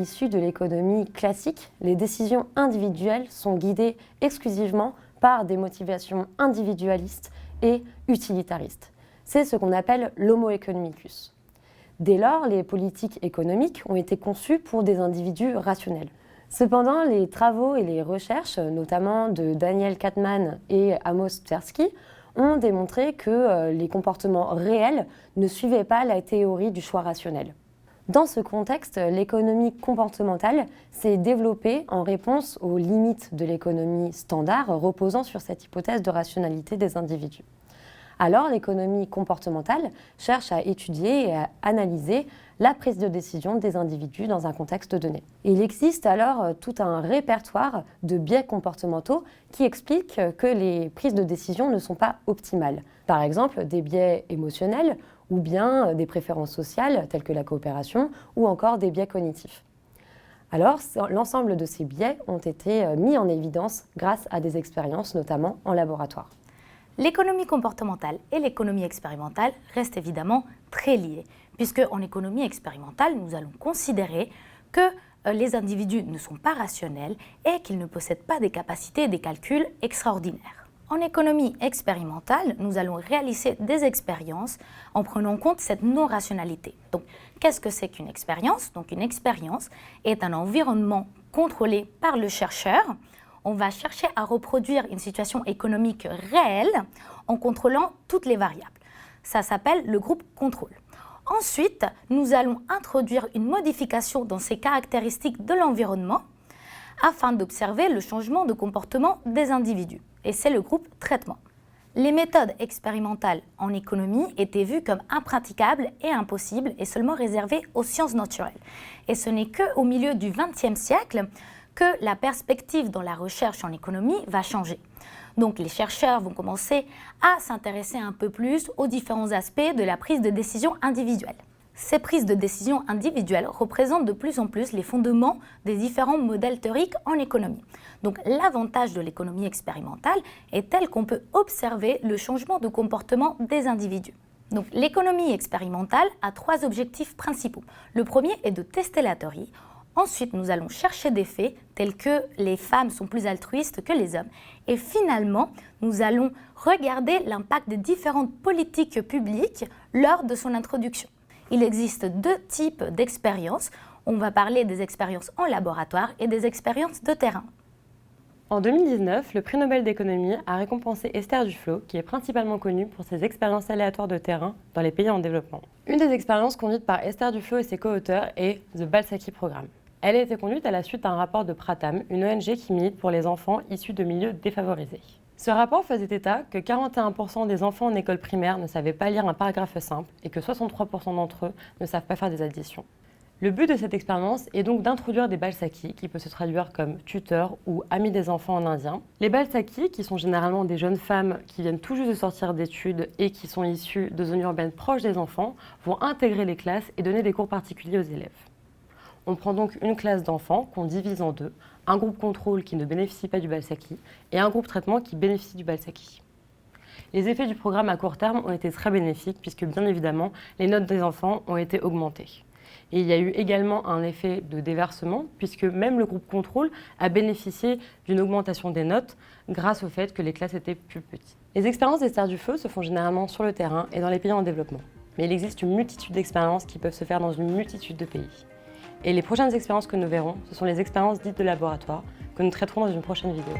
issus de l'économie classique, les décisions individuelles sont guidées exclusivement par des motivations individualistes et utilitaristes. C'est ce qu'on appelle l'homo economicus. Dès lors, les politiques économiques ont été conçues pour des individus rationnels. Cependant, les travaux et les recherches, notamment de Daniel Kahneman et Amos Tversky, ont démontré que les comportements réels ne suivaient pas la théorie du choix rationnel. Dans ce contexte, l'économie comportementale s'est développée en réponse aux limites de l'économie standard reposant sur cette hypothèse de rationalité des individus. Alors, l'économie comportementale cherche à étudier et à analyser la prise de décision des individus dans un contexte donné. Il existe alors tout un répertoire de biais comportementaux qui expliquent que les prises de décision ne sont pas optimales. Par exemple, des biais émotionnels ou bien des préférences sociales telles que la coopération ou encore des biais cognitifs. Alors, l'ensemble de ces biais ont été mis en évidence grâce à des expériences, notamment en laboratoire. L'économie comportementale et l'économie expérimentale restent évidemment très liées, puisque en économie expérimentale, nous allons considérer que les individus ne sont pas rationnels et qu'ils ne possèdent pas des capacités et des calculs extraordinaires. En économie expérimentale, nous allons réaliser des expériences en prenant en compte cette non-rationalité. Donc, qu'est-ce que c'est qu'une expérience? Donc, une expérience est un environnement contrôlé par le chercheur. On va chercher à reproduire une situation économique réelle en contrôlant toutes les variables. Ça s'appelle le groupe contrôle. Ensuite, nous allons introduire une modification dans ces caractéristiques de l'environnement afin d'observer le changement de comportement des individus. Et c'est le groupe traitement. Les méthodes expérimentales en économie étaient vues comme impraticables et impossibles et seulement réservées aux sciences naturelles. Et ce n'est qu'au milieu du XXe siècle que la perspective dans la recherche en économie va changer. Donc les chercheurs vont commencer à s'intéresser un peu plus aux différents aspects de la prise de décision individuelle. Ces prises de décision individuelles représentent de plus en plus les fondements des différents modèles théoriques en économie. Donc l'avantage de l'économie expérimentale est tel qu'on peut observer le changement de comportement des individus. Donc l'économie expérimentale a trois objectifs principaux. Le premier est de tester la théorie. Ensuite, nous allons chercher des faits tels que les femmes sont plus altruistes que les hommes. Et finalement, nous allons regarder l'impact des différentes politiques publiques lors de son introduction. Il existe deux types d'expériences. On va parler des expériences en laboratoire et des expériences de terrain. En 2019, le prix Nobel d'économie a récompensé Esther Duflo, qui est principalement connue pour ses expériences aléatoires de terrain dans les pays en développement. Une des expériences conduites par Esther Duflo et ses co-auteurs est The Balsaki Programme. Elle a été conduite à la suite d'un rapport de Pratham, une ONG qui milite pour les enfants issus de milieux défavorisés. Ce rapport faisait état que 41% des enfants en école primaire ne savaient pas lire un paragraphe simple et que 63% d'entre eux ne savent pas faire des additions. Le but de cette expérience est donc d'introduire des balsaki, qui peut se traduire comme tuteurs ou amis des enfants en indien. Les balsaki, qui sont généralement des jeunes femmes qui viennent tout juste de sortir d'études et qui sont issues de zones urbaines proches des enfants, vont intégrer les classes et donner des cours particuliers aux élèves. On prend donc une classe d'enfants qu'on divise en deux, un groupe contrôle qui ne bénéficie pas du balsaki et un groupe traitement qui bénéficie du balsaki. Les effets du programme à court terme ont été très bénéfiques puisque bien évidemment les notes des enfants ont été augmentées. Et il y a eu également un effet de déversement puisque même le groupe contrôle a bénéficié d'une augmentation des notes grâce au fait que les classes étaient plus petites. Les expériences d'Esther Duflo se font généralement sur le terrain et dans les pays en développement. Mais il existe une multitude d'expériences qui peuvent se faire dans une multitude de pays. Et les prochaines expériences que nous verrons, ce sont les expériences dites de laboratoire, que nous traiterons dans une prochaine vidéo.